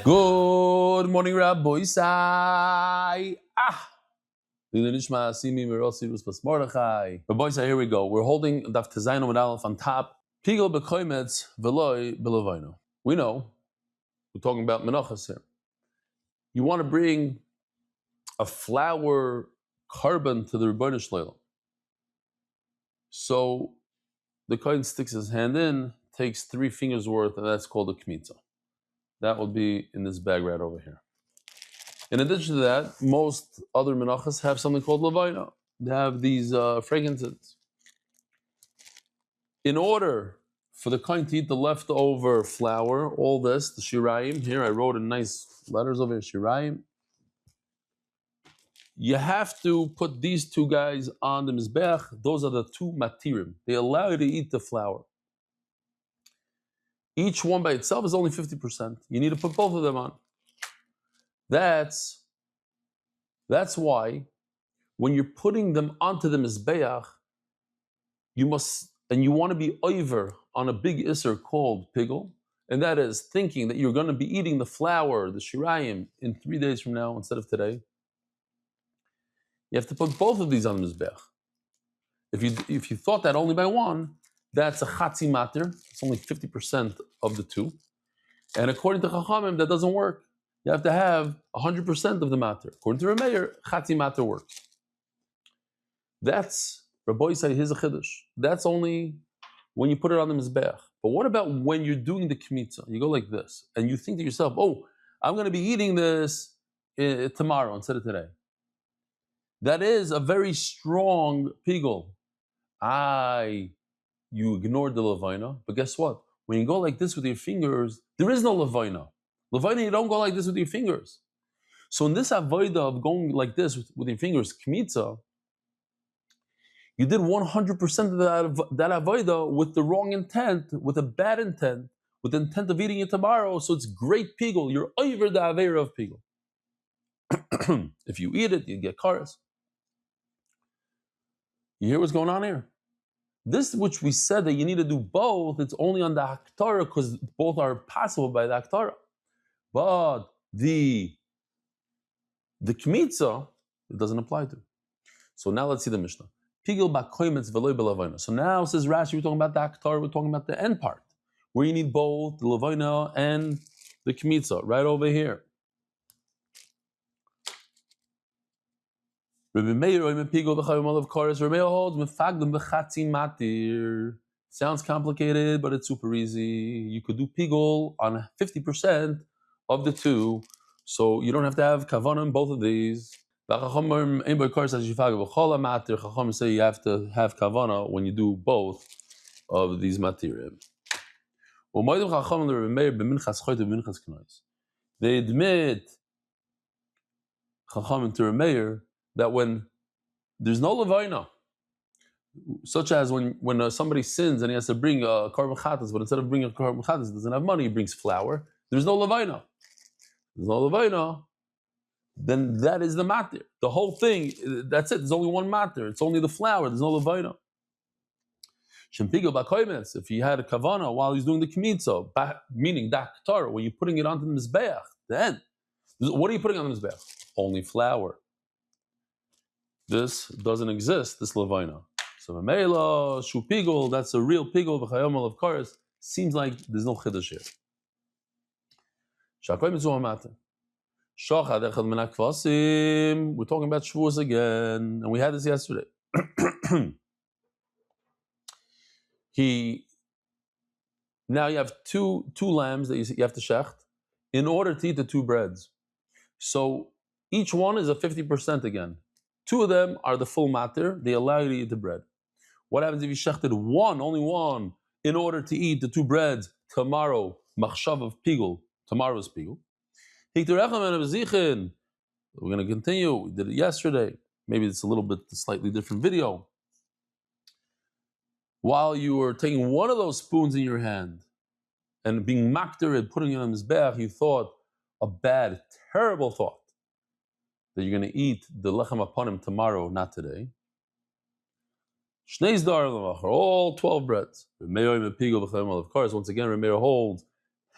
Good morning, Rabbi Isai. Rabbi Isai, here we go. We're holding Daf Tezayin with Aleph on top. Pigel bekoimetz veloi belovaino. We know, we're talking about Menachos here. You want to bring a flour carbon to the Rebbeinu Shleilim. So the kohen sticks his hand in, takes 3 fingers worth, and that's called a kmitza. That will be in this bag right over here. In addition to that, most other menachos have something called levaina. They have these fragrances. In order for the kohen to eat the leftover flour, all this, the shirayim, here I wrote in nice letters over here, shirayim, you have to put these 2 guys on the mizbeach. Those are the 2 matirim. They allow you to eat the flour. Each one by itself is only 50%. You need to put both of them on. That's why when you're putting them onto the mizbeach, you want to be over on a big isser called pigel, and that is thinking that you're going to be eating the flour, the shirayim, in 3 days from now instead of today. You have to put both of these on the mizbeach. If you thought that only by one, that's a chatzi matir. It's only 50% of the 2. And according to Chachamim, that doesn't work. You have to have 100% of the matter. According to Rameir, chatzi matter works. That's, Rabbi say, here's a chiddush. That's only when you put it on the mizbeach. But what about when you're doing the kmitza? You go like this, and you think to yourself, oh, I'm going to be eating this tomorrow instead of today. That is a very strong pigul. You ignored the levaina, but guess what? When you go like this with your fingers, there is no levaina. Levaina, you don't go like this with your fingers. So in this avoida of going like this with your fingers, kmitza, you did 100% of that avoida with the wrong intent, with a bad intent, with the intent of eating it tomorrow. So it's great pigul. You're over the aveira of pigul. If you eat it, you get karas. You hear what's going on here? This, which we said that you need to do both, it's only on the haktara because both are possible by the haktara. But the kmitza, it doesn't apply to. So now let's see the Mishnah. Pigel bakoimetz veloi belavina. So now says Rashi, we're talking about the haktara, we're talking about the end part, where you need both the levina and the kmitza, right over here. Rabbi Meir holds mefagdim b'chatzi matir. Sounds complicated, but it's super easy. You could do pigul on 50% of the 2, so you don't have to have kavanah in both of these. Chacham say you have to have kavanah when you do both of these matirim. They admit, Chacham and Meir, that when there's no levaina, such as when somebody sins and he has to bring a korban chatas, but instead of bringing a korban chatas, he doesn't have money, he brings flour. There's no levaina. There's no levaina. Then that is the matir. The whole thing, that's it. There's only one matir. It's only the flour. There's no levaina. Shempigo bakoimetz. If he had a kavana while he's doing the kmitza, meaning daktar, when you're putting it onto the mizbeach, then what are you putting on the mizbeach? Only flour. This doesn't exist, this levaina. So Mamela, Shu Pigul, that's a real Pigul, V'chayomel of Karas, seems like there's no Chiddush here. Shakoy Mitzvah Mata. Shachad Echad Menachos, we're talking about Shavuos again, and we had this yesterday. Now you have two lambs that you have to shecht in order to eat the 2 breads. So each one is a 50% again. 2 of them are the full matter. They allow you to eat the bread. What happens if you shechted only one, in order to eat the 2 breads tomorrow? Machshav of pigul, tomorrow's pigul. We're going to continue. We did it yesterday. Maybe it's a little bit slightly different video. While you were taking one of those spoons in your hand and being makter and putting it on mizbeach, you thought a bad, terrible thought that you're going to eat the lechem aponim tomorrow, not today. All 12 breads. Of course, once again, Remeir holds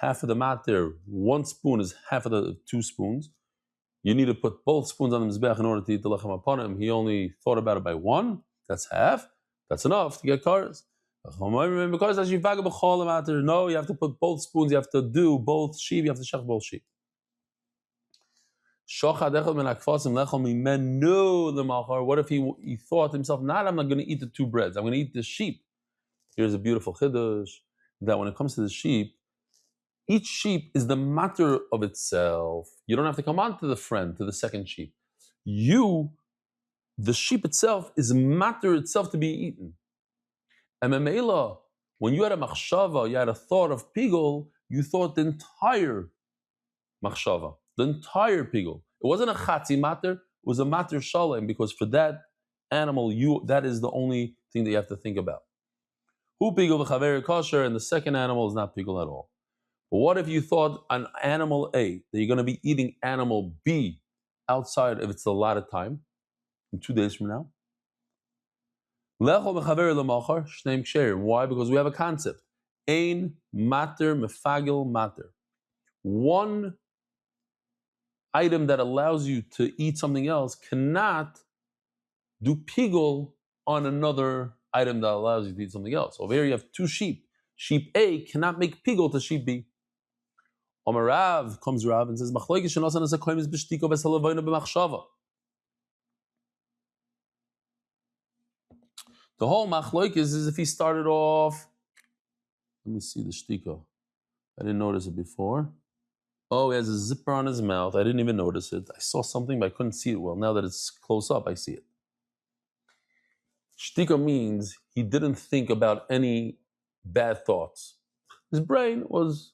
half of the matter, 1 spoon is half of the 2 spoons. You need to put both spoons on the mizbeach in order to eat the lechem upon him. He only thought about it by 1. That's half. That's enough to get kares. Because no, you have to put both spoons. You have to do both sheep. You have to shech both sheep. What if he thought to himself, not I'm not going to eat the 2 breads. I'm going to eat the sheep. Here's a beautiful chiddush that when it comes to the sheep, each sheep is the matter of itself. You don't have to come on to the second sheep. The sheep itself, is matter itself to be eaten. And Memela, when you had a machshava, you had a thought of pigul, you thought the entire machshava, the entire pigul. It wasn't a chatzi matter, it was a matter shalem, because for that animal, that is the only thing that you have to think about. Hu pigul v'chaver kosher, and the second animal is not pigul at all. But what if you thought on animal A that you're going to be eating animal B outside if it's a lot of time, in 2 days from now? Why? Because we have a concept. Ein mater mefagil mater. One item that allows you to eat something else cannot do pigul on another item that allows you to eat something else. Over here you have 2 sheep. Sheep A cannot make pigul to sheep B. Omar Rav, comes Rav and says, the whole machloikis is if he started off, let me see the shtika. I didn't notice it before. Oh, he has a zipper on his mouth. I didn't even notice it. I saw something, but I couldn't see it well. Now that it's close up, I see it. Shtika means he didn't think about any bad thoughts. His brain was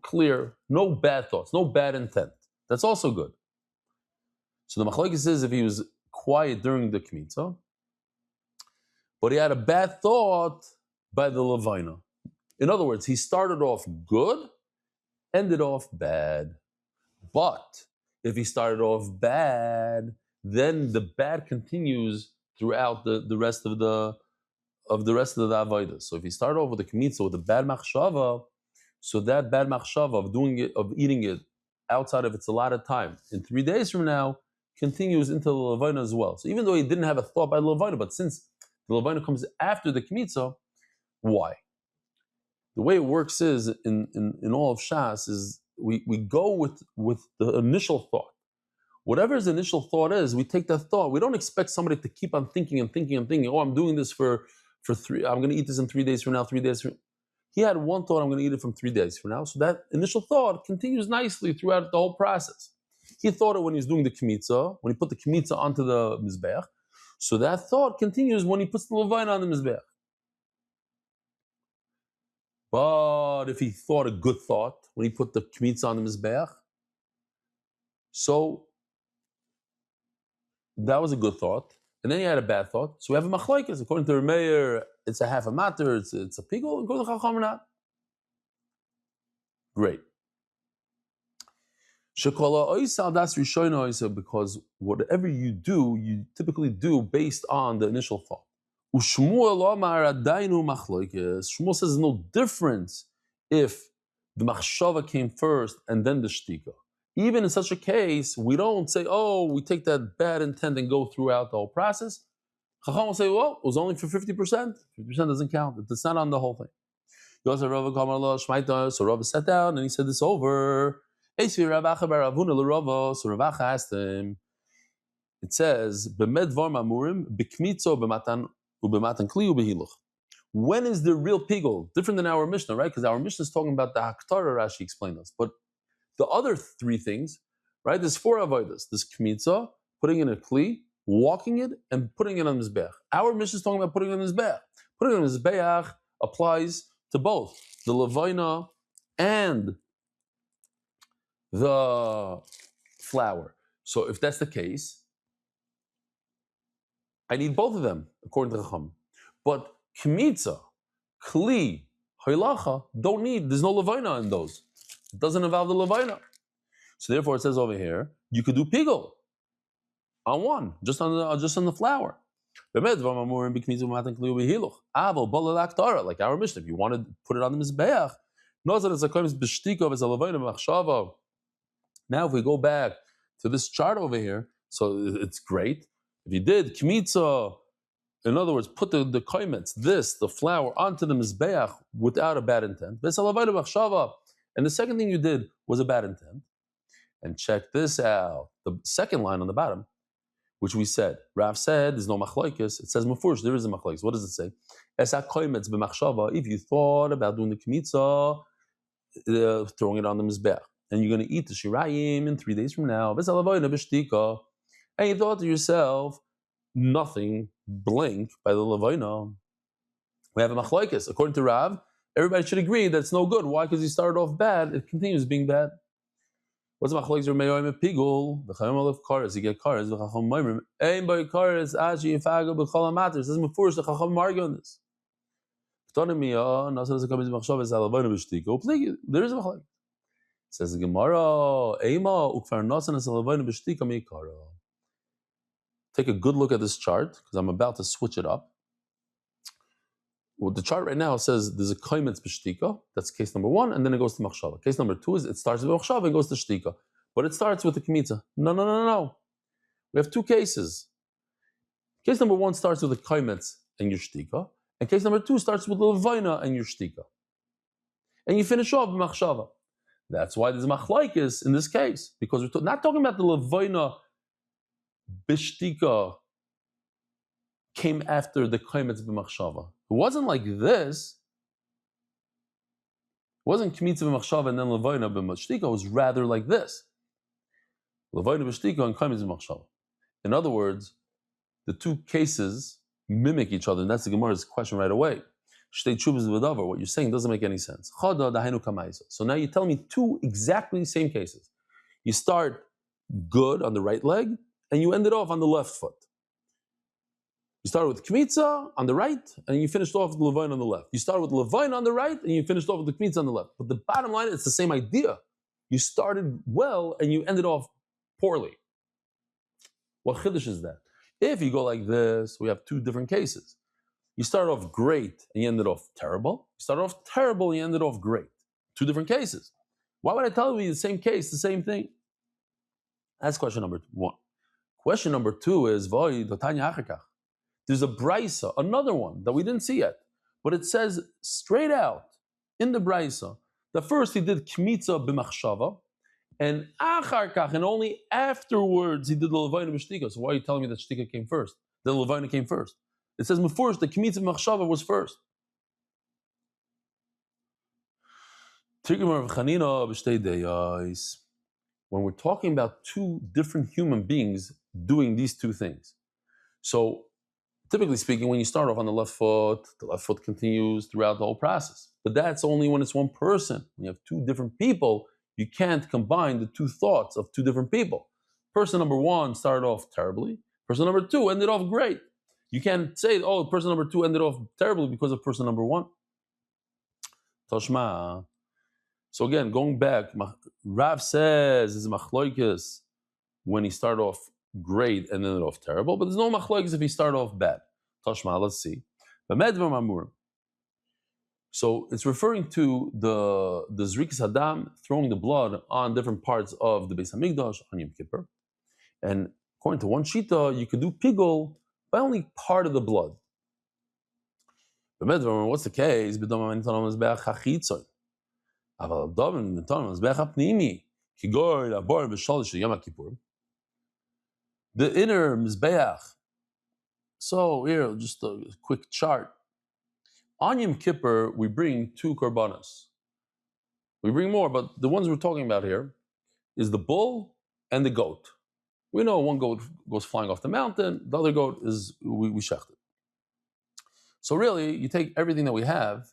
clear, no bad thoughts, no bad intent. That's also good. So the machlokes says if he was quiet during the kmitza, but he had a bad thought by the levina. In other words, he started off good, ended off bad. But if he started off bad, then the bad continues throughout the rest of the avodah. So if he started off with the kmitza with a bad machshava, so that bad machshava of eating it outside of its allotted time in 3 days from now continues into the levina as well. So even though he didn't have a thought by the levina, but since the levina comes after the kmitza, why? The way it works is in all of Shas is we go with the initial thought. Whatever his initial thought is, we take that thought. We don't expect somebody to keep on thinking and thinking and thinking. Oh, I'm doing this for 3. I'm going to eat this in 3 days from now. 3 days from. He had one thought. I'm going to eat it from 3 days from now. So that initial thought continues nicely throughout the whole process. He thought it when he was doing the kmitza, when he put the kmitza onto the mizbeach. So that thought continues when he puts the levina on the mizbeach. But if he thought a good thought when he put the kmitza on the mizbeach, so that was a good thought. And then he had a bad thought. So we have a machlokes. According to Rameir, it's a half a matter, it's a pigul. According to Chacham, not. Great. Because whatever you do, you typically do based on the initial thought. Shmuel says there's no difference if the machshava came first and then the shtika. Even in such a case, we don't say, oh, we take that bad intent and go throughout the whole process. Chacham will say, well, it was only for 50%. 50% doesn't count. It's not on the whole thing. So Rav sat down and he said this over. So Rav Acha asked him, it says, when is the real pigul? Different than our Mishnah, right? Because our Mishnah is talking about the Haktara, Rashi explained us. But the other 3 things, right? There's 4 avodas. There's kmitza, putting in a kli, walking it, and putting it on mizbeach. Our Mishnah is talking about putting it on mizbeach. Putting it on mizbeach applies to both the levina and the flour. So if that's the case, I need both of them, according to Chacham. But kmitza, kli, hoilacha, there's no levina in those. It doesn't involve the levina. So therefore it says over here, you could do pigul on one, just on the flour. Like our Mishnah, if you want to put it on the mizbeach, Now, if we go back to this chart over here, so it's great. If you did kmitza, in other words, put the koimets, the flour, onto the mizbeach without a bad intent. And the second thing you did was a bad intent. And check this out. The second line on the bottom, which we said, Rav said, there's no machlokes. It says mufurish, there is a machlokes. What does it say? If you thought about doing the kmitza, throwing it on the mizbeach, and you're going to eat the shirayim in 3 days from now, and you thought to yourself, nothing, blink by the levayna. We have a machlokes. According to Rav, everybody should agree that it's no good. Why? Because you started off bad, it continues being bad. What's the machlokes? Remeyoim pigul, the chayim of kares. You get kares. The chacham ma'imrim. Ein by kares ashi yifago b'chol hamater. It says mefurish the chacham argue on this. There is a machlokes. Says the Gemara, take a good look at this chart, because I'm about to switch it up. Well, the chart right now says there's a koimetz b'shtika, that's case number 1, and then it goes to machshava. Case number 2 is it starts with machshava and goes to shtika. But it starts with the kmitza. No. We have 2 cases. Case number 1 starts with the koimetz and your shtika, and case number 2 starts with the levayna and your shtika. And you finish off with machshava. That's why there's machlokes in this case, because we're not talking about the levayna bishtika came after the koimetz b'machshava. It wasn't like this. It wasn't kmitza b'machshava and then levayna b'mashtika. It was rather like this: levayna b'shtika and koimetz b'machshava. In other words, the 2 cases mimic each other, and that's the Gemara's question right away. What you're saying doesn't make any sense. So now you tell me 2 exactly same cases. You start good on the right leg, and you ended off on the left foot. You started with kmitza on the right, and you finished off with levayna on the left. You started with levayna on the right, and you finished off with the kmitza on the left. But the bottom line, it's the same idea. You started well, and you ended off poorly. What chiddush is that? If you go like this, we have 2 different cases. You started off great and you ended off terrible. You started off terrible and you ended off great. 2 different cases. Why would I tell you the same case, the same thing? That's question number 1. Question number 2 is, there's a brisa, another one that we didn't see yet, but it says straight out in the brisa that first he did kmitza b'machshava, and achar kach, and only afterwards he did the levayna b'shtika. So why are you telling me that shtika came first? The levayna came first. It says mefurish the kmitza b'machshava was first. When we're talking about 2 different human beings doing these 2 things, so typically speaking, when you start off on the left foot continues throughout the whole process. But that's only when it's 1 person. When you have 2 different people, you can't combine the 2 thoughts of 2 different people. Person number 1 started off terribly. Person number 2 ended off great. You can't say, oh, person number 2 ended off terribly because of person number 1. Toshma. So again, going back, Rav says it's machlokes when he started off great and ended off terrible, but there's no machlokes if he started off bad. Toshma, let's see. So it's referring to the Zrikas Hadam, throwing the blood on different parts of the Beis Hamikdash on Yom Kippur. And according to one shita, you could do pigul by only part of the blood. What's the case? The inner mizbeach. So here, just a quick chart. On Yom Kippur, we bring 2 korbanos. We bring more, but the ones we're talking about here is the bull and the goat. We know one goat goes flying off the mountain, the other goat is, we shecht it. So really, you take everything that we have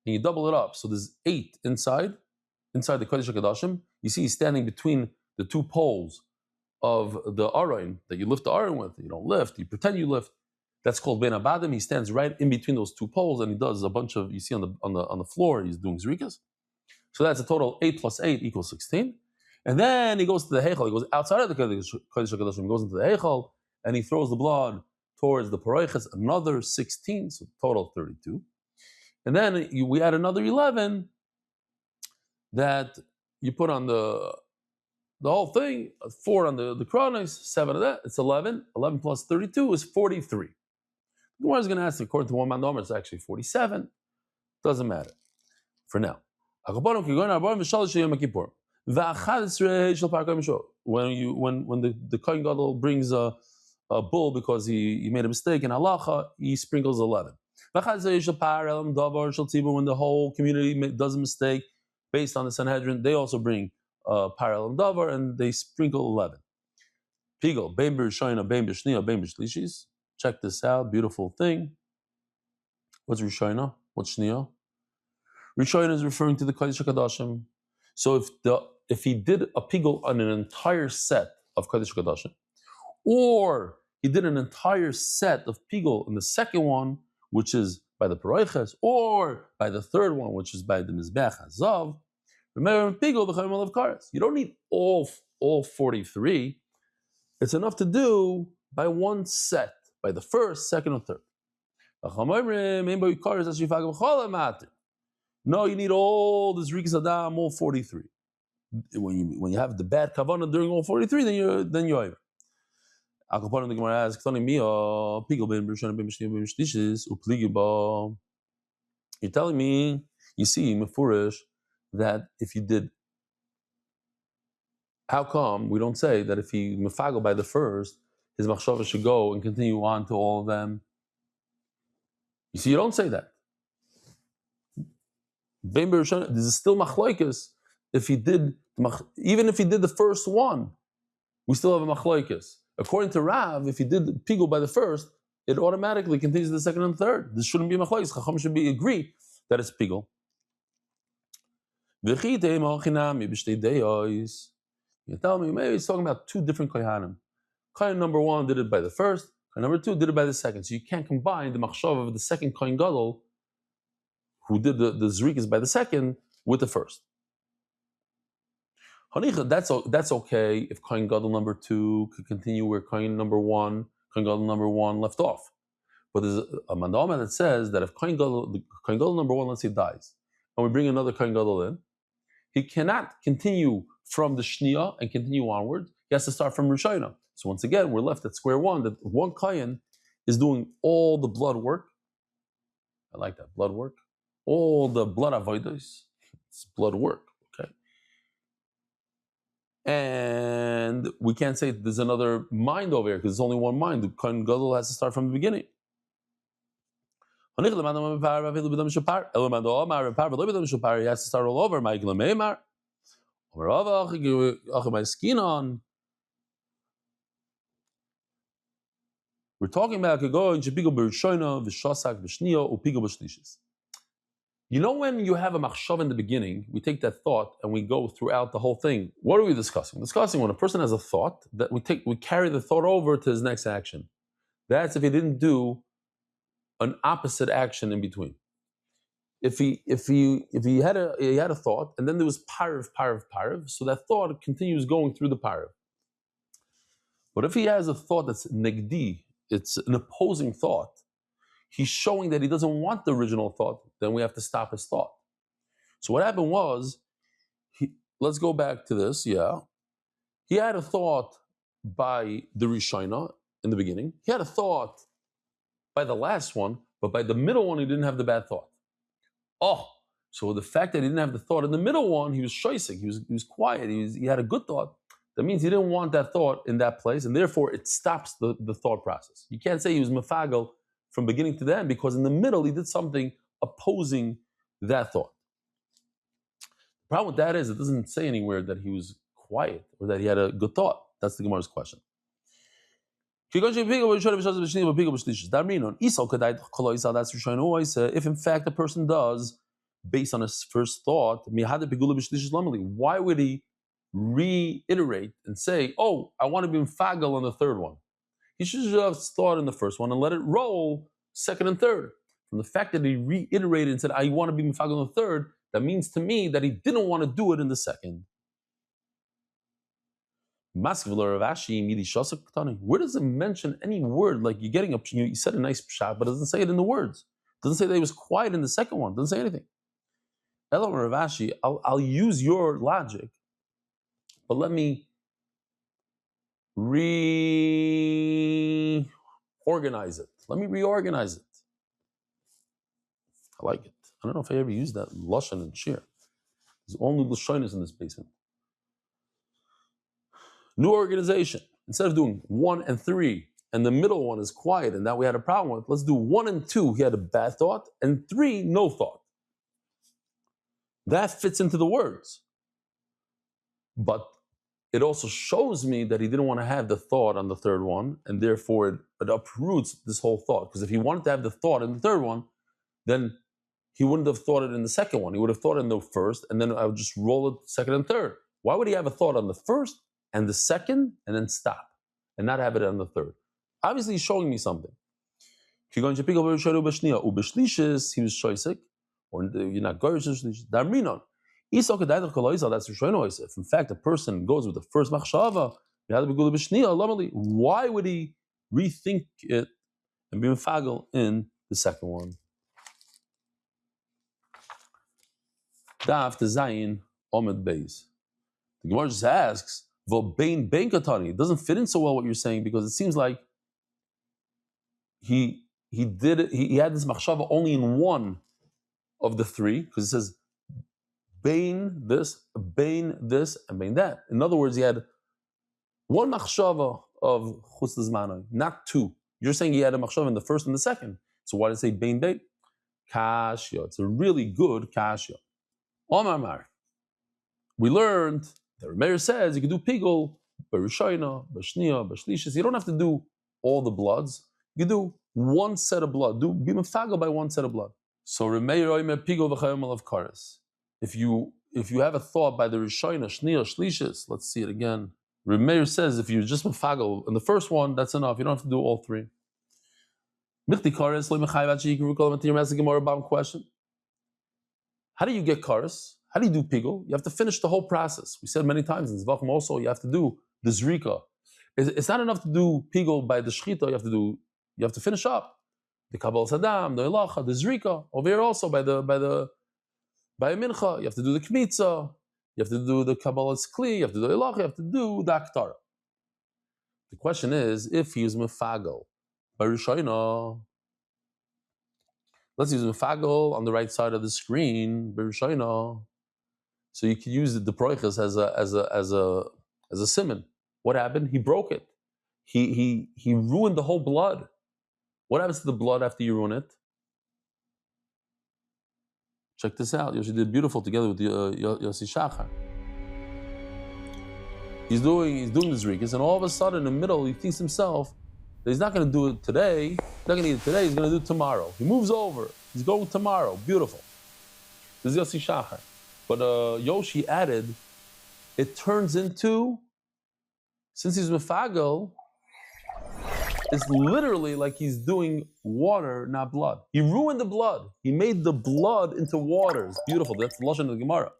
and you double it up. So there's 8 inside the Kodesh HaKodashim. You see he's standing between the 2 poles of the Aron that you lift the Aron with. You don't lift, you pretend you lift. That's called Ben Abadim. He stands right in between those 2 poles and he does a bunch of, you see on the floor, he's doing zrikas. So that's a total 8 plus 8 equals 16. And then he goes to the Heichal, he goes outside of the Kodesh HaKodashim, he goes into the Heichal, and he throws the blood towards the Paroiches, another 16, so total 32. And then we add another 11 that you put on the whole thing, 4 on the chronos, 7 of that, it's 11. 11 plus 32 is 43. The Gemara is going to ask, according to one man number, it's actually 47. Doesn't matter for now. When the Kohen Gadol brings a bull because he made a mistake in halacha, he sprinkles 11. When the whole community does a mistake based on the Sanhedrin, they also bring parallel davar and they sprinkle 11. Pigel, bein b'rishayna, bein b'shniya, bein b'shlishis. Check this out, beautiful thing. What's rishayna? What's shniya? Rishayna is referring to the Kodesh HaKadoshim. So if he did a pigel on an entire set of Kodesh HaKadoshim, or he did an entire set of pigel in the second one, which is by the Paroiches, or by the third one, which is by the Mizbech Hazav, remember pigel the Chayim of Karas. You don't need all 43. It's enough to do by one set, by the first, second, or third. No, you need all this Rikas Adam, all 43. When you have the bad kavanah during all 43, then you're over. The Gemara asks, you're telling me, you see, Mefurish, that if you did, how come we don't say that if he mefagel by the first, his machshava should go and continue on to all of them? You see, you don't say that. This is still machlokes. If he did, even if he did the first one, we still have a machlokes. According to Rav, if he did pigul by the first, it automatically continues to the second and third. This shouldn't be machlokes. Chacham should agree that it's pigul. You tell me, maybe he's talking about two different kohanim. Kohen number one did it by the first, Kohen number two did it by the second. So you can't combine the machshav of the second Kohen Gadol, who did the zrikas by the second, with the first. That's okay if Kohen Gadol number two could continue where Kohen Gadol number one left off. But there's a mandama that says that if Kohen Gadol number one, let's say, dies, and we bring another Kohen Gadol in, he cannot continue from the Shniya and continue onward. He has to start from Rishayna. So once again, we're left at square one, that one Kohen is doing all the blood work. I like that, blood work. All the blood avodas. It's blood work, okay? And we can't say there's another mind over here, because there's only one mind. The Kohen Gadol has to start from the beginning. He has to start all over. We're talking about you know, when you have a machshav in the beginning, we take that thought and we go throughout the whole thing. What are we discussing? We're discussing when a person has a thought, that we carry the thought over to his next action. That's if he didn't do an opposite action in between. If he had a thought, and then there was parav, so that thought continues going through the parav. But if he has a thought that's negdi, it's an opposing thought, he's showing that he doesn't want the original thought, then we have to stop his thought. So what happened was, let's go back to this, he had a thought by the Rishayna in the beginning, he had a thought by the last one, but by the middle one he didn't have the bad thought. So the fact that he didn't have the thought in the middle one, he was shoisik, he was quiet, he had a good thought. That means he didn't want that thought in that place, and therefore it stops the thought process. You can't say he was mefagel from beginning to the end, because in the middle he did something opposing that thought. The problem with that is it doesn't say anywhere that he was quiet or that he had a good thought. That's the Gemara's question. If in fact a person does, based on his first thought, why would he reiterate and say, I want to be mfagel on the third one? He should have thought in the first one and let it roll second and third. From the fact that he reiterated and said, I want to be mifagel on the third, that means to me that he didn't want to do it in the second. Where does it mention any word? Like you're getting you said a nice pshat, but it doesn't say it in the words. It doesn't say that he was quiet in the second one. It doesn't say anything. Elo Ravashi, I'll use your logic, but let me reorganize it. Let me reorganize it. I like it. I don't know if I ever used that lashon and shir. There's only lashonis in this basement. New organization. Instead of doing 1 and 3, and the middle one is quiet, and that we had a problem with, let's do 1 and 2, he had a bad thought, and 3, no thought. That fits into the words. But it also shows me that he didn't want to have the thought on the third one, and therefore it uproots this whole thought. Because if he wanted to have the thought in the third one, then he wouldn't have thought it in the second one. He would have thought it in the first, and then I would just roll it second and third. Why would he have a thought on the first and the second, and then stop, and not have it on the third? Obviously, he's showing me something. He was shoisik, or you're not going to Damrinon. If in fact a person goes with the first machshava, why would he rethink it and be mefagel in the second one? Daf Zayin Omed Beis. The Gemara just asks, "V'bein bein katani." It doesn't fit in so well what you're saying because it seems like he did it. He had this machshava only in one of the three because it says bein this, and bein that. In other words, he had one machshava of chutz l'zmanai, not two. You're saying he had a machshava in the first and the second. So why did it say bein bein? Kashya. It's a really good kashya. Omar Mar. We learned that Meir says you can do pigul, b'rishayna, b'shniya, b'shlishis. You don't have to do all the bloods. You do one set of blood. Be mefagel by one set of blood. So Meir oimer pigul v'chayim of kares. If you have a thought by the rishayna, shniya, shlishis, let's see it again. Meir says if you just mefagel in the first one, that's enough. You don't have to do all three. Michti kares lo mechayav yikru kol matir mas Gemara bomb question. How do you get kares? How do you do pigul? You have to finish the whole process. We said many times in Zvachim also, you have to do the zrika. It's not enough to do pigul by the shchita. You have to finish up the kabbalah sadam, the ilacha, the zrika. Over here also by a mincha, you have to do the kmitza. You have to do the kabbalah kli. You have to do the ilacha. You have to do the aktara. The question is, if he is mefagel by rishayna. Let's use mefagel on the right side of the screen, b'rishayna. So you can use the proiches as a simon. What happened? He broke it. He ruined the whole blood. What happens to the blood after you ruin it? Check this out. Yoshi did beautiful together with Yossi Shachar. He's doing the zrikas, and all of a sudden in the middle he thinks himself that he's not going to do it today. He's not going to eat it today. He's going to do it tomorrow. He moves over. He's going tomorrow. Beautiful. This is Yossi Shachar. But Yoshi added, it turns into, since he's mefagel, it's literally like he's doing water, not blood. He ruined the blood. He made the blood into water. It's beautiful. That's the lashon of the Gemara.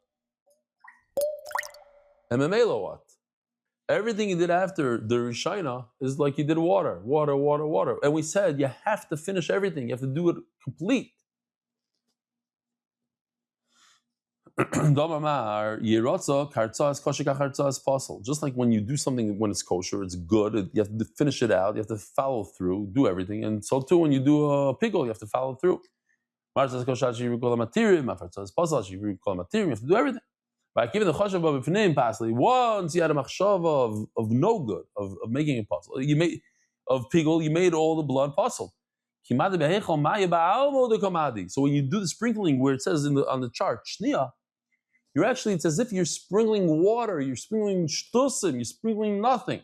And memelo what? Everything he did after the Rishayna is like he did water. And we said you have to finish everything. You have to do it complete. Just like when you do something when it's kosher, it's good. You have to finish it out. You have to follow through, do everything. And so too, when you do a pigul, you have to follow through. You have to do everything. By giving the chashav of ifneim pasli, once you had a machshava of no good, of making a puzzle, you made of pigul, you made all the blood puzzle. So when you do the sprinkling, where it says on the chart shniya, it's as if you're sprinkling water, you're sprinkling shtusim, you're sprinkling nothing.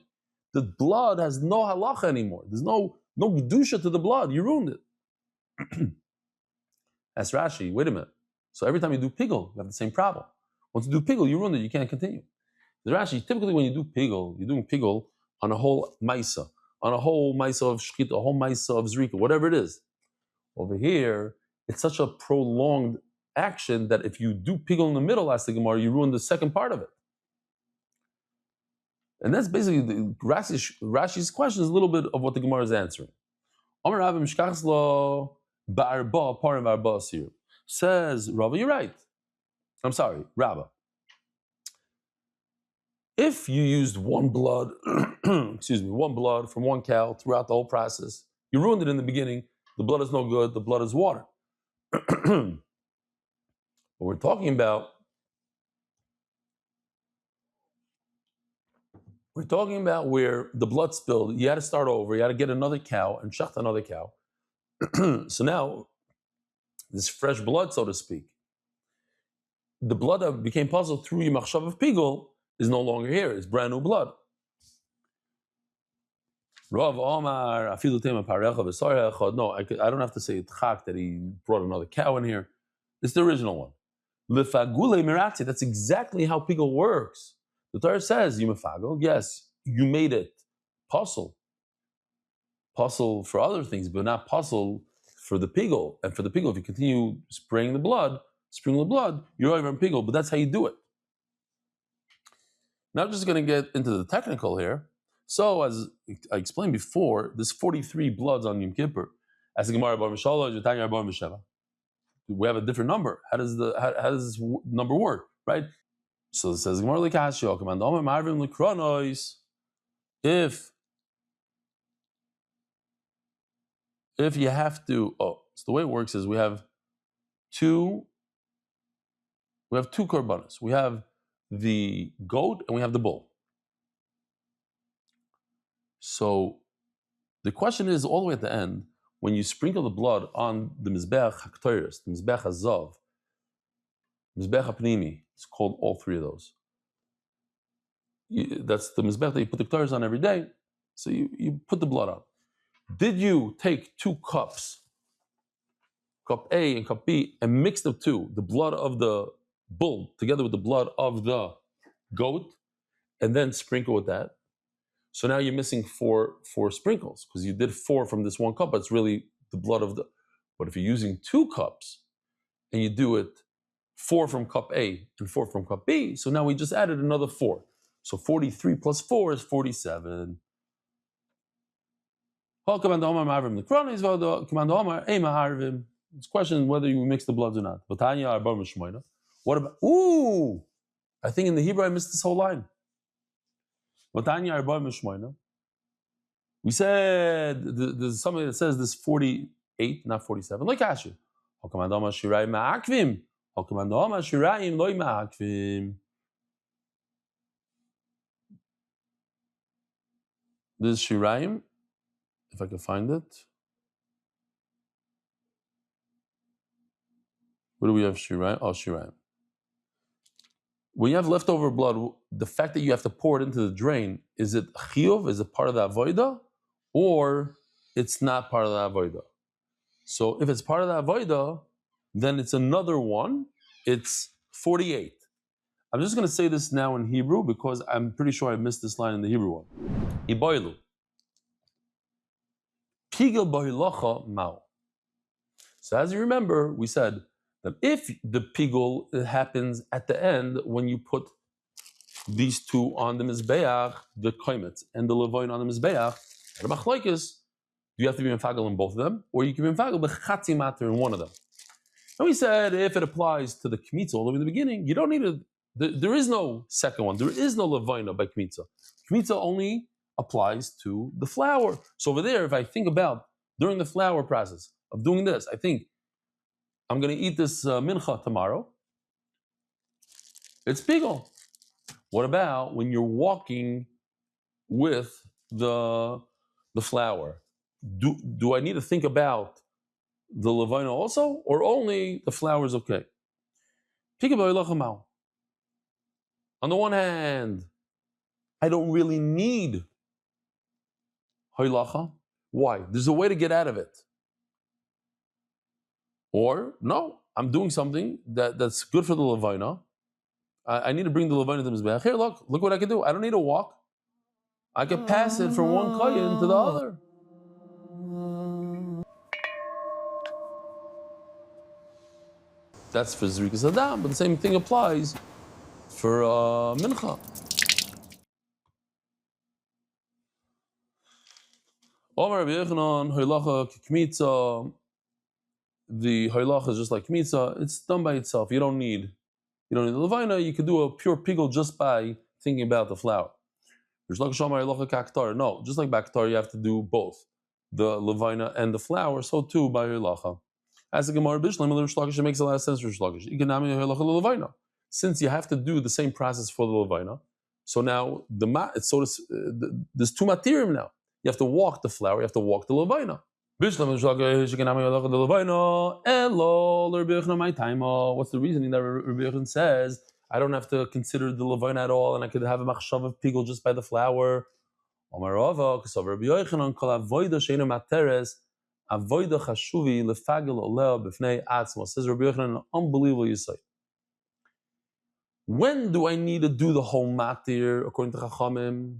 The blood has no halacha anymore. There's no gedusha to the blood. You ruined it. That's Rashi. Wait a minute. So every time you do pigul, you have the same problem. Once you do pigul, you ruin it. You can't continue. The Rashi, typically when you do pigul, you're doing pigul on a whole maisa, of shchita, a whole maisa of zrika, whatever it is. Over here, it's such a prolonged action that if you do pigul in the middle, as the Gemara, you ruin the second part of it. And that's basically Rashi's question is a little bit of what the Gemara is answering. Says Rava, you're right. I'm sorry, Rabbah. If you used one blood, one blood from one cow throughout the whole process, you ruined it in the beginning. The blood is no good. The blood is water. What we're talking about, where the blood spilled. You had to start over. You had to get another cow and shacht another cow. So now, this fresh blood, so to speak, the blood that became puzzled through your machshav of pigul is no longer here. It's brand new blood. Rav Omar, afilu tema parecha v'sareh echad. No, I don't have to say itchak that he brought another cow in here. It's the original one. Lefagule mirati. That's exactly how pigul works. The Torah says you mefagel. Yes, you made it puzzle for other things, but not puzzle for the pigul. And for the pigul, if you continue spraying the blood, you're over in pigul. But that's how you do it. Now I'm just going to get into the technical here. So, as I explained before, there's 43 bloods on Yom Kippur. As the Gemara Bar Mishalosh, Tanya Bar Misheva. We have a different number. How does this number work, right? So it says Gemara Likashio, Command Omer Marvim Likronois. If you have to, so the way it works is we have two korbanos. We have the goat and we have the bull. So the question is, all the way at the end, when you sprinkle the blood on the Mizbeach HaKtoros, the Mizbeach HaZav, Mizbeach HaPnimi, it's called all three of those. That's the Mizbeach that you put the Ktoros on every day, so you put the blood on. Did you take 2 cups, cup A and cup B, and mix the two, the blood of the bull together with the blood of the goat, and then sprinkle with that? So now you're missing four sprinkles because you did 4 from this one cup, but it's really the blood of the. But if you're using 2 cups and you do it 4 from cup A and 4 from cup B, so now we just added another 4. So 43 plus 4 is 47. It's question whether you mix the bloods or not. What about? I think in the Hebrew I missed this whole line. We said there's something that says this 48, not 47. Like Asher. This is Shiraim, if I can find it. Where do we have Shiraim? Oh, Shiraim. When you have leftover blood, the fact that you have to pour it into the drain, is it chiyuv? Is it part of the avodah? Or it's not part of the avodah? So if it's part of the avodah, then it's another one. It's 48. I'm just going to say this now in Hebrew because I'm pretty sure I missed this line in the Hebrew one. Iboilu. Pigel bohilocha mao. So as you remember, we said that if the pigul happens at the end when you put these two on the mizbeach, the koimet and the levoin on the mizbeach, the machlokes, you have to be mefagel in both of them, or you can be mefagel b'chatzi matter in one of them. And we said if it applies to the kmitza all the way in the beginning, you don't need to. There is no second one. There is no levoina by kmitza. Kmitza only applies to the flour. So over there, if I think about during the flour process of doing this, I think I'm going to eat this mincha tomorrow. It's pigul. What about when you're walking with the flour? Do I need to think about the levina also, or only the flour is okay? On the one hand, I don't really need hoilacha. Why? There's a way to get out of it. Or, no, I'm doing something that's good for the levina. I need to bring the levina to the mizbeach. Here, look what I can do. I don't need to walk. I can pass it from one kohen to the other. That's for Zrikas Adam, but the same thing applies for mincha. Omar Rabbi Yochanan, hoilacha k'kmitza. The hoilacha is just like kmitza. It's done by itself. You don't need You don't need the levina. You could do a pure pigul just by thinking about the flour. No, just like baktar, you have to do both the levina and the flour. So too by halacha. As the Gemara Bishlam, it makes a lot of sense for Shlokish. Since you have to do the same process for the levina, so now there's two materium now. You have to walk the flour, you have to walk the levina. What's the reasoning that Rabbi Yochanan says I don't have to consider the levina at all, and I could have a machshav of pigul just by the flour? Because of Rabbi Yochanan, kol avoida sheina materes, avoida chashuvi lefagel oleo b'fnei atzmo. Says Rabbi Yochanan, an unbelievable yisai. When do I need to do the whole matir according to Chachamim?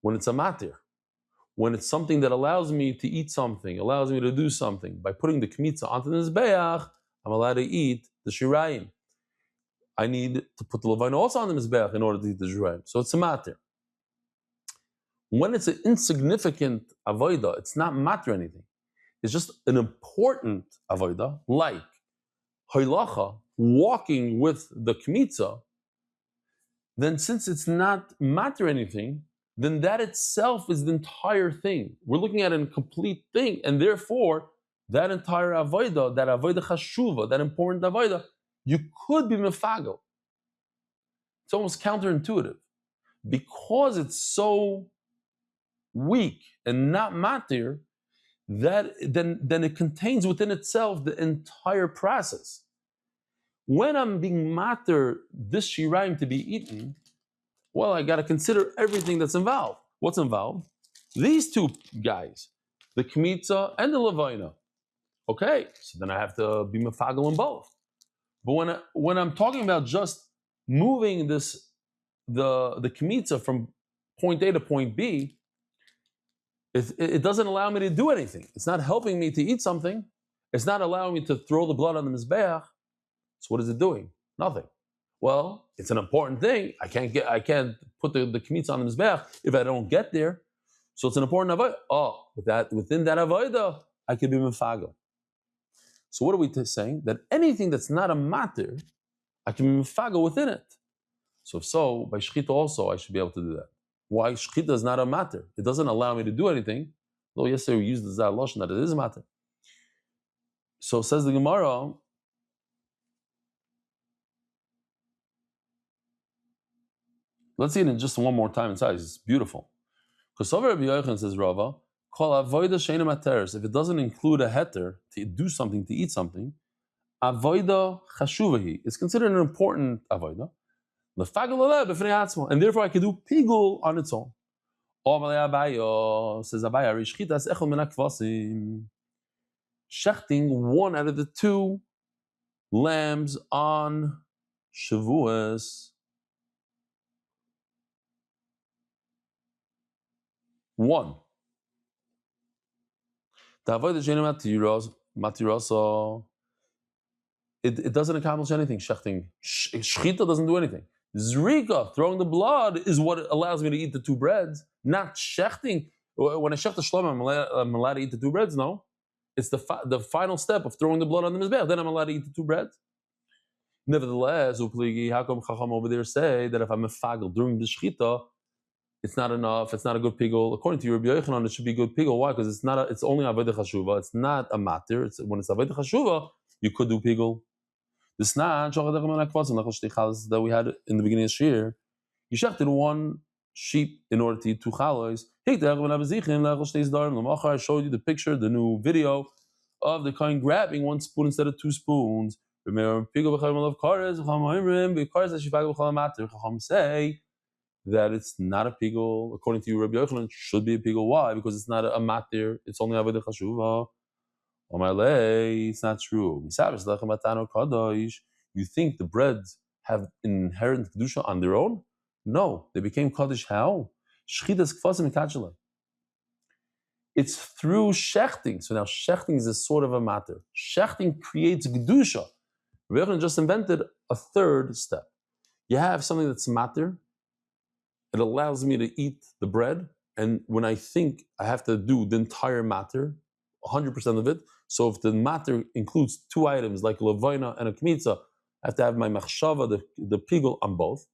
When it's a matir. When it's something that allows me to eat something, allows me to do something. By putting the kmitza onto the mizbeach, I'm allowed to eat the shirayim. I need to put the levina also on the mizbeach in order to eat the shirayim. So it's a matir. When it's an insignificant avodah, it's not matter anything. It's just an important avodah, like hoilacha, walking with the kmitza. Then since it's not matter anything, then that itself is the entire thing. We're looking at a complete thing, and therefore, that entire avodah, that avodah chashuva, that important avodah, you could be mefagel. It's almost counterintuitive. Because it's so weak and not matir, that then it contains within itself the entire process. When I'm being matir this shirayim to be eaten, well, I got to consider everything that's involved. What's involved? These two guys, the kmitza and the levina. Okay, so then I have to be mefagel in both. But when I'm talking about just moving the kmitza from point A to point B, it doesn't allow me to do anything. It's not helping me to eat something. It's not allowing me to throw the blood on the mizbeach. So what is it doing? Nothing. Well, it's an important thing. I can't put the kmitza on the mizbeach if I don't get there. So it's an important avodah. Oh, within that avodah, I can be mefagel. So what are we saying? That anything that's not a matir, I can be mefagel within it. So if so, by shechita also, I should be able to do that. Why? Shechita is not a matter. It doesn't allow me to do anything. Though yesterday we used the zah lashon that it is a matter. So says the Gemara. Let's see it in just one more time inside. It's beautiful. Because over Rabbi Yochanan says Rava, kol avoida sheina materes. If it doesn't include a heter to do something, to eat something, avoida chashuvahi is considered an important avoida. And therefore I can do pigul on its own. Says Abaya, shechting one out of the two lambs on Shavuos. One. It doesn't accomplish anything. Shechting. Shechita doesn't do anything. Zrika, throwing the blood, is what allows me to eat the two breads, not shechting. When I shech the shlom, I'm allowed to eat the two breads, no? It's the final step of throwing the blood on the mizbeach. Then I'm allowed to eat the two breads. Nevertheless, upligi, how come Chacham over there say that if I'm a fagel during the shechita, it's not enough, it's not a good pigul? According to Rabbi Yochanan, it should be good pigul. Why? Because it's only avodah chashuva. It's not a matir. When it's avodah chashuva, you could do pigul. The snatch that we had in the beginning of Shir, you shechted one sheep in order to eat two chalos. I showed you the picture, the new video of the kind grabbing one spoon instead of two spoons. Say that it's not a pigul. According to you, Rabbi Yochanan, it should be a pigul. Why? Because it's not a matir. It's only avodah chashuva. It's not true. You think the breads have inherent kedusha on their own? No, they became kaddish. How? It's through shechting. So now shechting is a sort of a matter. Shechting creates kedusha. Rabbi Yochanan just invented a third step. You have something that's matter. It allows me to eat the bread, and when I think I have to do the entire matter, 100% of it. So if the matter includes two items like levina and a kmitza, I have to have my machshava, the pigul, on both.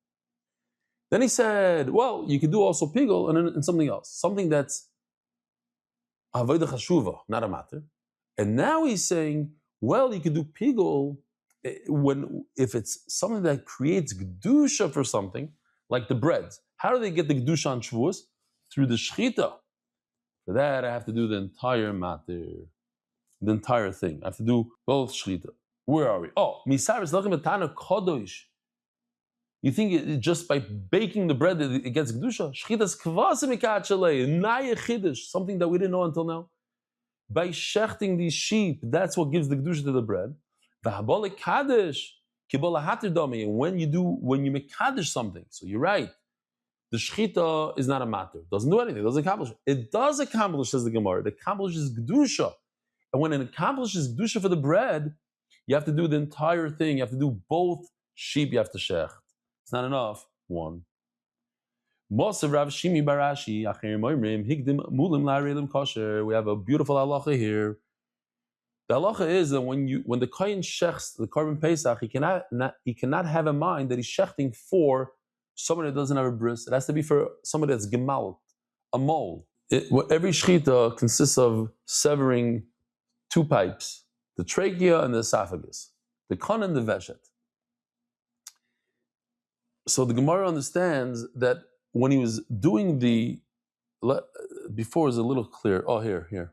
Then he said, well, you could do also pigul and something else, something that's avodah chashuva, not a matter. And now he's saying, well, you could do pigul if it's something that creates gedusha for something, like the breads. How do they get the gedusha on Shavuos? Through the shchita. For that, I have to do the entire matter, the entire thing. I have to do both shchita. Where are we? Oh, misaris lachem etana kodosh. You think just by baking the bread it gets kedusha? Shchitas kvasim ikachalei, naya chiddush, something that we didn't know until now. By shechting these sheep, that's what gives the kedusha to the bread. V'habole kaddish kibola hatir domi. And when you make kaddish something, so you're right. The shchita is not a matter. It doesn't do anything. It doesn't accomplish. It does accomplish, says the Gemara. It accomplishes kedusha. And when it accomplishes kedusha for the bread, you have to do the entire thing. You have to do both sheep. You have to shecht. It's not enough. One. Mosav Rav Shimi Barashi Achirim Oimrim Higdim Mulim La'arelim Kosher. We have a beautiful halacha here. The halacha is that when the kohen shechs the korban pesach, he cannot have in mind that he's shechting for someone that doesn't have a bris. It has to be for somebody that's gemalt, a mole. Every shechita consists of severing two pipes, the trachea and the esophagus, the kon and the veshet. So the Gemara understands that when he was doing before is a little clear. Oh, here.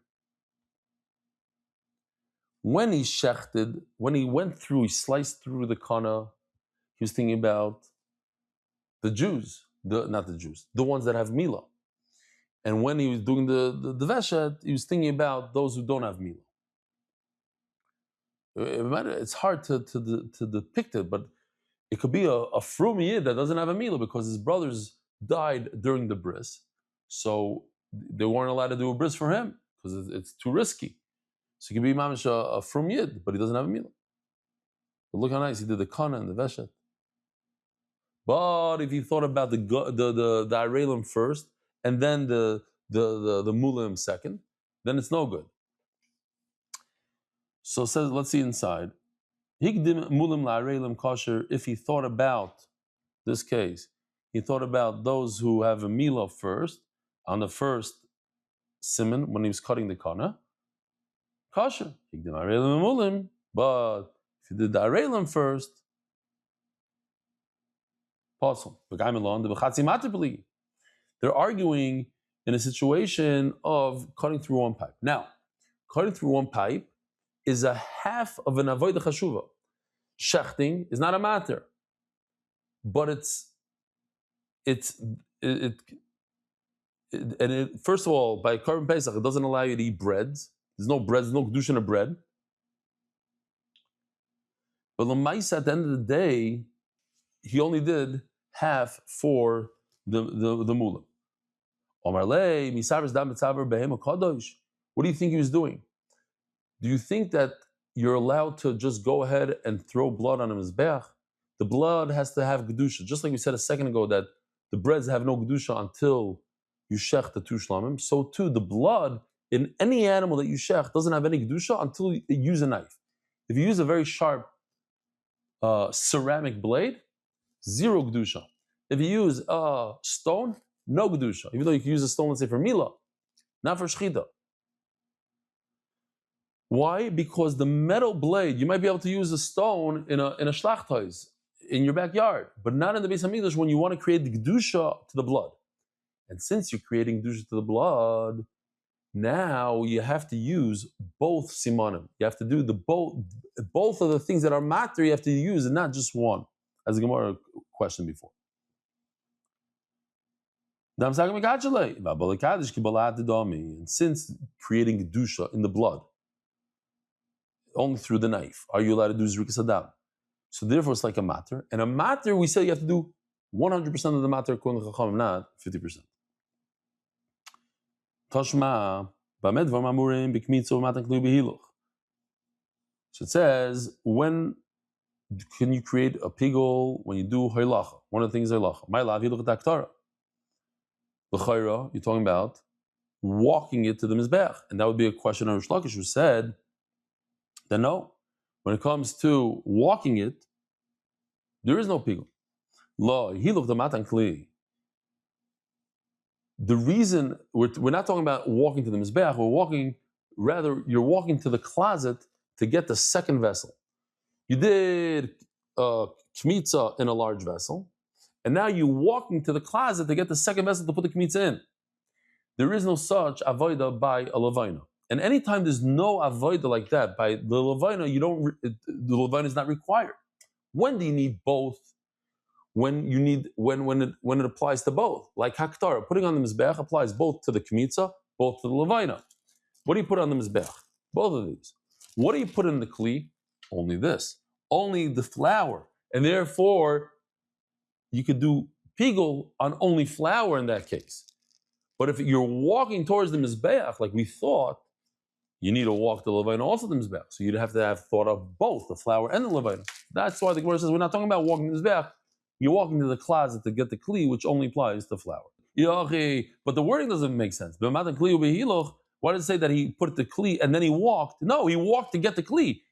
When he shechted, when he went through, he sliced through the kana, he was thinking about the Jews, not the Jews, the ones that have milah. And when he was doing the veshet, he was thinking about those who don't have milah. It's hard to depict it, but it could be a frum yid that doesn't have a milah because his brothers died during the bris, so they weren't allowed to do a bris for him because it's too risky. So he could be mamish a frum yid, but he doesn't have a milah. But look how nice he did the kana and the veshet. But if he thought about the arelim first and then the mulim second, then it's no good. So it says, let's see inside. Higdim mulim la'arelim kosher. If he thought about this case, he thought about those who have a milah first on the first siman when he was cutting the kana. Kosher. Higdim arelim mulim. But if he did the arelim first, possible. They're arguing in a situation of cutting through one pipe. Now, cutting through one pipe is a half of an avodah chashuva. Shechting is not a matter, but first of all, by korban pesach, it doesn't allow you to eat breads. There's no kedusha of bread. But l'maisa, at the end of the day, he only did half for the mulim. What do you think he was doing? Do you think that you're allowed to just go ahead and throw blood on a mizbeach? The blood has to have gedusha, just like we said a second ago that the breads have no gedusha until you shech the two shlamim. So too, the blood in any animal that you shech doesn't have any gedusha until you use a knife. If you use a very sharp ceramic blade, zero gedusha. If you use a stone, no gedusha. Even though you can use a stone, let's say for milah, not for shchita. Why? Because the metal blade, you might be able to use a stone in a shlachtais in your backyard, but not in the Beis Hamikdash when you want to create the kedusha to the blood. And since you're creating kedusha to the blood, now you have to use both simanim. You have to do both of the things that are matter. You have to use, and not just one, as the Gemara questioned before. And since creating kedusha in the blood only through the knife, are you allowed to do zrikas adam? So therefore, it's like a matter. And a matter, we say you have to do 100% of the matter according to Chachamim, not 50%. Tashma, b'amed dvar mamurim b'kmitzu v'matan k'lu b'hiluch. So it says, when can you create a pigul? When you do hoylacha. One of the things is hoylacha. Ma'alav hiluch ta'ktara. L'chayra, you're talking about walking it to the mizbeach. And that would be a question of Rish Lakish who said that no, when it comes to walking it, There is no pigul. Lo, he looked the matan kli. The reason we're not talking about walking to the mizbeach, you're walking to the closet to get the second vessel. You did kmitza in a large vessel, and now you're walking to the closet to get the second vessel to put the kmitza in. There is no such avoida by a levina. And anytime there's no avoida like that by the levina, the levina is not required. When do you need both? When it applies to both, like haktara, putting on the mizbeach applies both to the kmitza, both to the levina. What do you put on the mizbeach? Both of these. What do you put in the kli? Only this, only the flour, and therefore you could do pigul on only flour in that case. But if you're walking towards the mizbeach, like we thought, you need to walk the levina also the mizbeach. So you'd have to have thought of both the flour and the levina. That's why the Gemara says we're not talking about walking the mizbeach. You're walking to the closet to get the kli, which only applies to flour. But the wording doesn't make sense. Why did it say that he put the kli and then he walked? No, he walked to get the kli.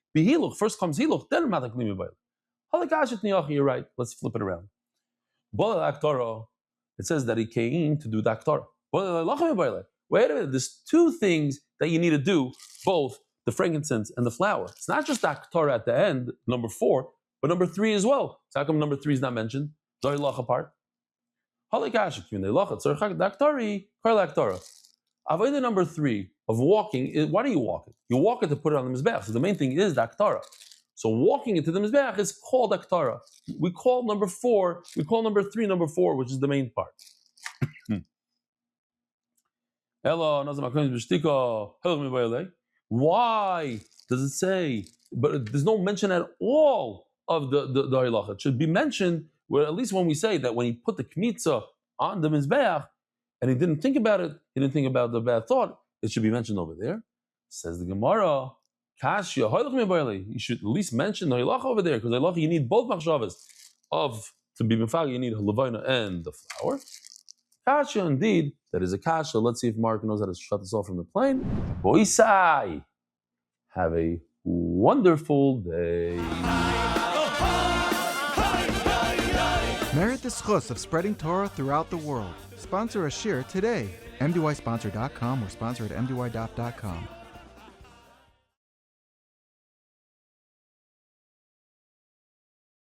First comes hiluch, then matan kli mebayla. You're right. Let's flip it around. It says that he came to do the aktorah. Wait a minute. There's two things that you need to do, both the frankincense and the flour. It's not just the aktorah at the end, number 4. But number 3 as well. So how come number 3 is not mentioned? The halacha part. Avodah number 3 of walking. Why do you walk it? You walk it to put it on the mizbeach. So the main thing is the aktorah. So walking into the mizbeach is called aktorah. We call number 3 number 4, which is the main part. Why does it say? But there's no mention at all of the halacha. It should be mentioned, well, at least when we say that when he put the kmitza on the mizbeach and he didn't think about it, he didn't think about the bad thought, it should be mentioned over there. Says the Gemara, you should at least mention the halacha over there, because halacha you need both machshavas. To be mifag, you need levina and the flour. Kasha, indeed, that is a kasha. Let's see if Mark knows how to shut this off from the plane. Boisai, have a wonderful day. Merit the schus of spreading Torah throughout the world. Sponsor a shir today. MDYsponsor.com or sponsor at MDY.com.